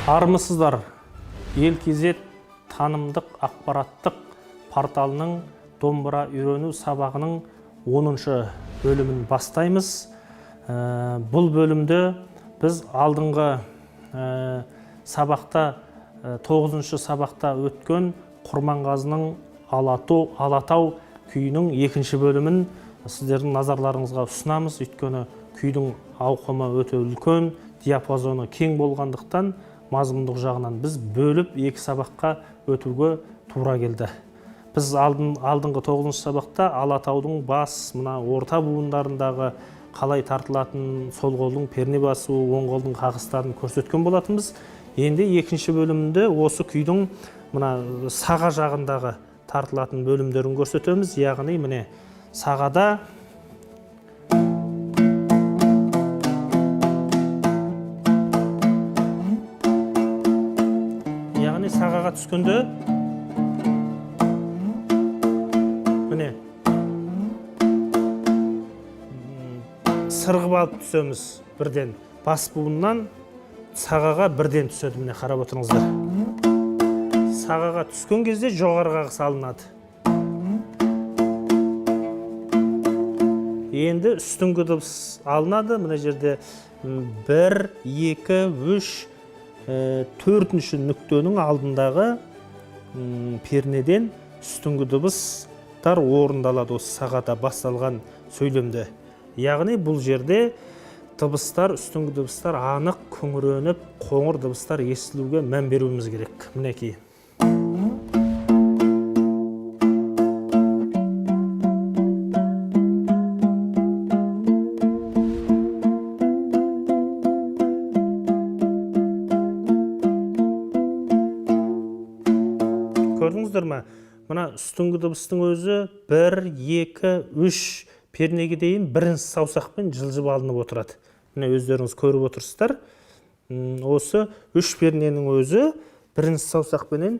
Армысыздар. Ел-кезет танымдық ақпараттық порталының домбыра үйрену сабағының 10-шы бөлімін бастаймыз. Бұл бөлімді біз алдыңғы сабақта 9-шы сабақта өткен Құрманғазының Алатау күйінің 2-ші бөлімін сіздердің назарларыңызға ұсынамыз. Өйткені күйдің ауқымы өте үлкен, диапазоны кең болғандықтан мазмұндық жағынан біз бөліп 2 сабаққа өтуге тура келді. Біз алдыңғы 9-шы сабақта Алатаудың бас, мына орта буындарындағы қалай тартылатын, сол қолдың перне басуы, оң қолдың қағыстарын көрсеткен болатынбыз. Енді 2-ші бөлімінде осы күйдің мына саға жағындағы тартылатын бөлімдерін көрсетеміз. Яғни міне сағада сағаға түскенде міне сырғып алып түсеміз бірден. Бас буыннан сағаға бірден түседі. Міне қарап отырыңыздар. Сағаға түскен кезде жоғарыға салынады. Енді үстіңгі дыбыс алынады. Мына жерде 1, 2, 3, 4-ші нүктенің алдындағы пернеден үстіңгі дыбыстар орындалады осы сағада басталған сөйлемде. Яғни бұл жерде дыбыстар, үстіңгі дыбыстар анық күңіреніп, қоңыр дыбыстар естілуге мән беруіміз керек. Мінекей. Көрдіңіздер ме? Мына үстіңгі дыбыстың өзі 1, 2, 3 пернеге дейін бірінші саусақпен жылжып алынып отырады. Міне өздеріңіз көріп отырсыздар. Осы 3 перненің өзі бірінші саусақпенен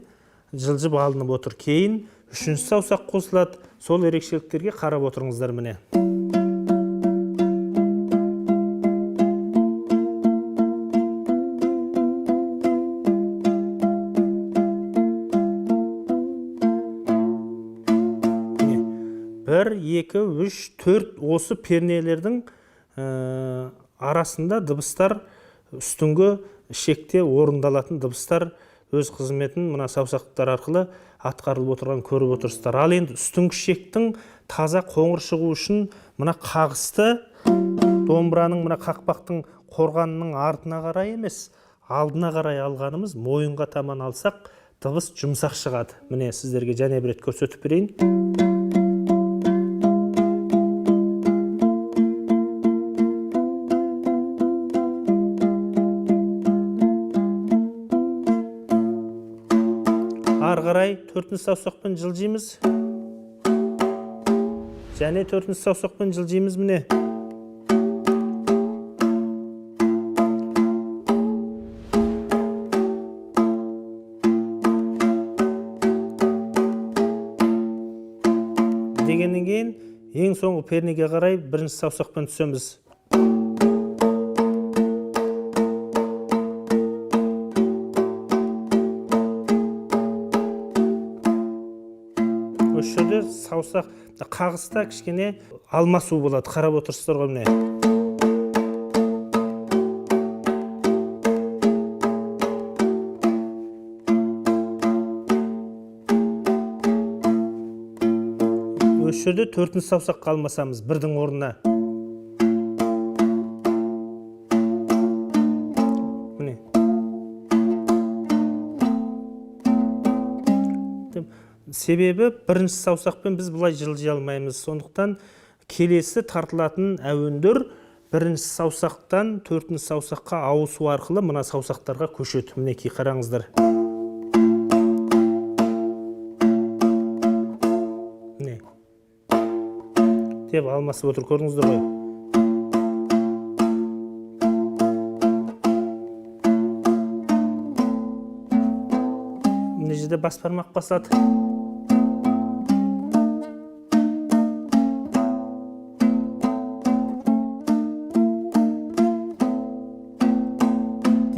жылжып алынып отыр. Кейін 3-ші саусақ қосылады. Сол ерекшеліктерге қарап отырыңыздар міне. Бір, 2, 3, 4 осы пернелердің арасында дыбыстар, үстіңгі шекте орындалатын дыбыстар өз қызметін мына саусақтар арқылы атқарылып отырған көріп отырсыздар. Ал енді үстіңгі шектің таза қоңыр шығу үшін мына қағысты домбыраның мына қақпақтың қорғанының артына қарай емес, алдына қарай алғанымыз, мойынға таман алсақ, дыбыс жұмсақ шығады. Міне сіздерге және бір рет көрсетіп берейін. Ары қарай 4-ші саусақпен жылжимыз. Және 4-ші саусақпен жылжимыз міне. Дегеннен кейін ең соңғы пернеге қарай 1-ші саусақпен түсеміз. Осы жерде саусақ қағыста кішкене алмасу болады. Қарап отырсыздар ғой міне. Осы жерде 4-ші саусаққа алмасамыз бірдің орнына. Міне. Себебі 1-ші саусақпен біз бұлай жылжи алмаймыз. Сондықтан келесі тартылатын әуендер 1-ші саусақтан 4-ші саусаққа ауысу арқылы мына саусақтарға көшеді. Мінекей қараңыздар. Міне. Деп алмасып отыр, көрдіңіздер ғой. Мына жерде бас бармақ басады.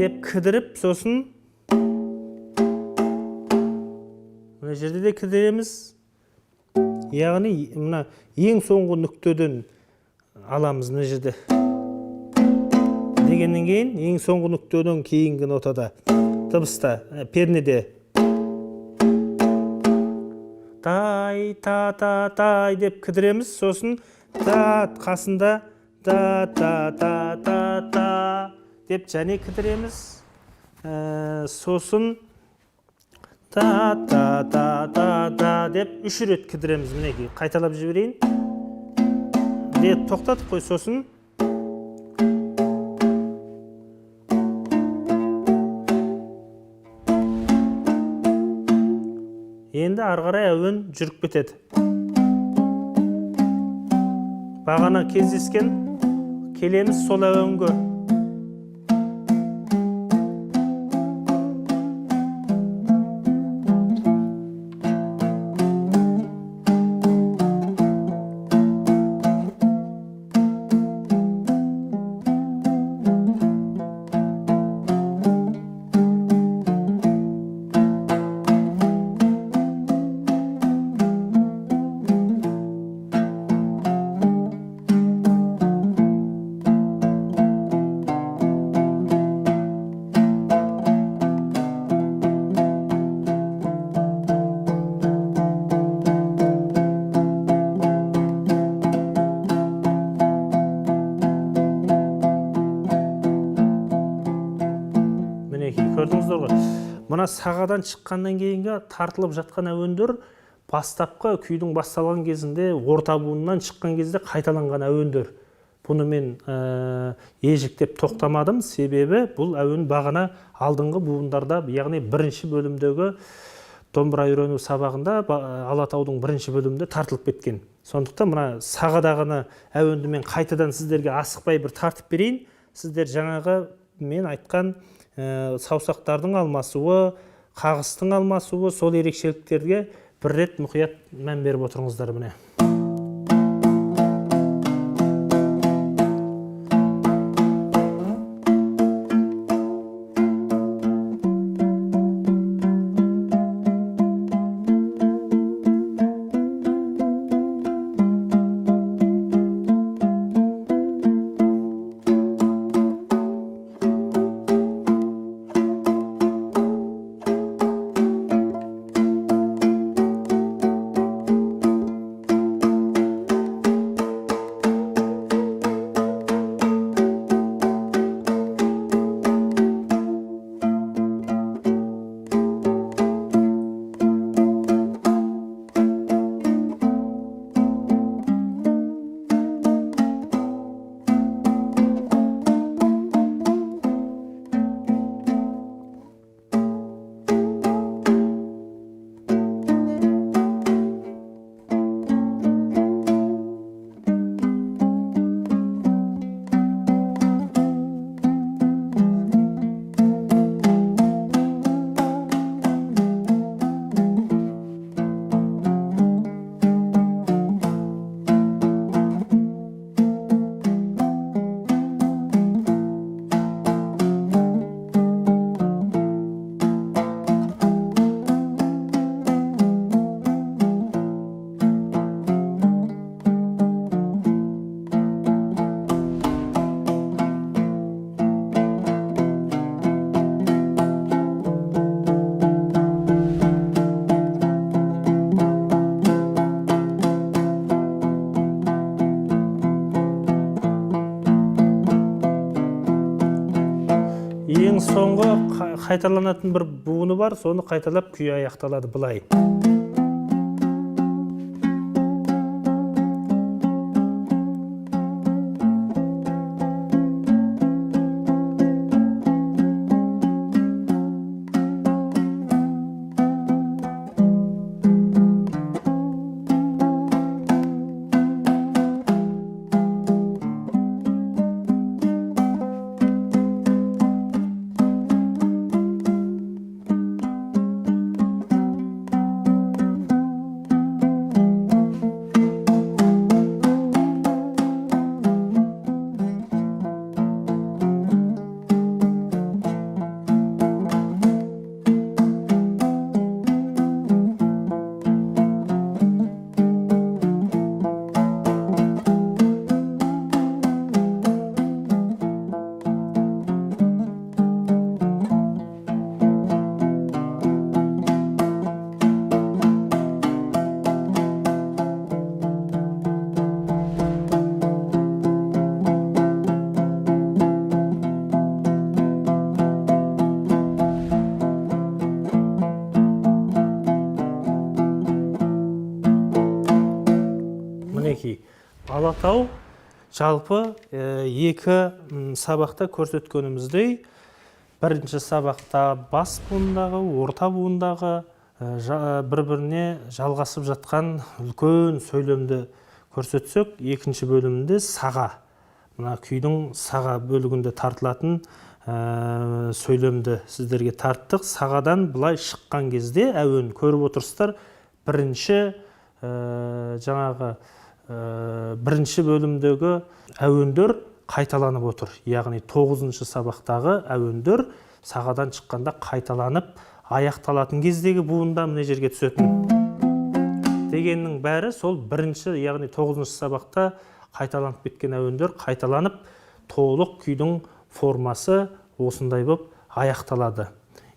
деп кідіріп, сосын мына жерде де кідіреміз. Яғни мына ең соңғы нүктеден аламыз мына жерде. Дегеннен кейін ең соңғы нүктеден кейінгі нотада дыбыста пернеде тай та та тай деп кідіреміз. Сосын та қасында та та та та та деп және кідіреміз. Сосын та та та та та деп үш рет кідіреміз. Мінекей қайталап жіберейін. Деп тоқтатып қой. Сосын енді ары қарай әуен жүріп кетеді. Бағана кездескен келеміз сол әуенге. Көрдіңіздер ғой. Мына сағадан шыққаннан кейінгі тартылып жатқан әуендер бастапқы күйдің басталған кезінде, орта буыннан шыққан кезде қайталанған әуендер. Бұны мен ежіктеп тоқтамадым, себебі бұл әуен бағана алдыңғы буындарда, яғни бірінші бөлімдегі домбыра үйрену сабағында Алатаудың бірінші бөлімінде тартылып кеткен. Сондықтан мына сағадағыны әуенді мен қайтадан сіздерге асықпай бір тартып берейін. Сіздер жаңағы мен айтқан саусақтардың алмасуы, қағыстың алмасуы, сол ерекшеліктерге бір рет мұқият мән беріп отырыңыздар міне. Ең соңғы қайталанатын бір буыны бар, соны қайталап күй аяқталады былай. Мінекей, Алатау жалпы екі сабақта көрсеткеніміздей, бірінші сабақта бас буындағы, орта буындағы бір-біріне жалғасып жатқан үлкен сөйлемді көрсетсек, екінші бөлімінде саға, мына күйдің саға бөлігінде тартылатын сөйлемді сіздерге тарттық. Сағадан былай шыққан кезде әуен көріп отырсыздар, бірінші бөлімдегі әуендер қайталанып отыр. Яғни 9-шы сабақтағы әуендер сағадан шыққанда қайталанып, аяқталатын кездегі буында мына жерге түсетін дегеннің бәрі сол бірінші, яғни 9-шы сабақта қайталанып кеткен әуендер қайталанып, толық күйдің формасы осындай болып аяқталады.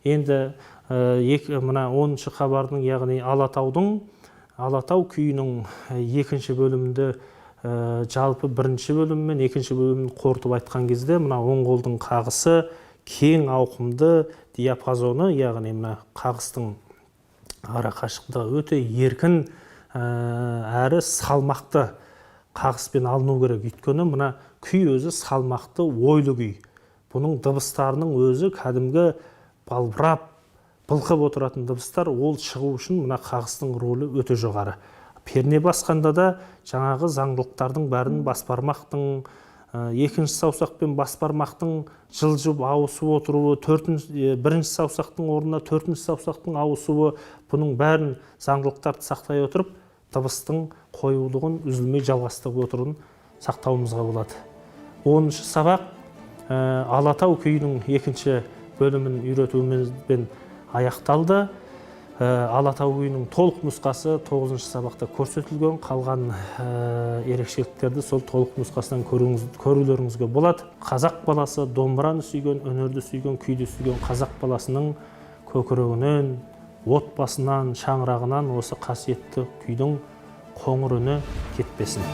Енді мына 10-шы хабардың, яғни Алатау күйінің екінші бөлімінде жалпы бірінші бөлім мен екінші бөлімін қорытып айтқан кезде, мына оң қолдың қағысы кең ауқымды диапазоны, яғни мына қағыстың ара қашықтығы өте еркін әрі салмақты қағыспен алыну керек. Өйткені мына күй өзі салмақты, ойлы күй. Бұның дыбыстарының өзі кәдімгі балбырап, былқып отыратын дыбыстар, ол шығу үшін мына қағыстың рөлі өте жоғары. Перне басқанда да жаңағы заңдылықтардың бәрін бас бармақтың, екінші саусақпен бас бармақтың жылжып ауысып отыруы, бірінші саусақтың орнына төртінші саусақтың ауысуы, бұның бәрін заңдылықтарды сақтай отырып, дыбыстың қоюлығын үзілмей жалғастырып отыруын сақтауымызға болады. 10-шы сабақ Алатау күйінің екінші бөлімін үйретуімізбен аяқталды. Алатау күйінің толық нұсқасы 9-шы сабақта көрсетілген, қалған ерекшеліктерді сол толық нұсқасынан көрулеріңізге болады. Қазақ баласы домбыраны сүйген, өнерді сүйген, күйді сүйген қазақ баласының көкірегінен, отбасынан, шаңырағынан осы қасиетті күйдің қоңыр үні кетпесін.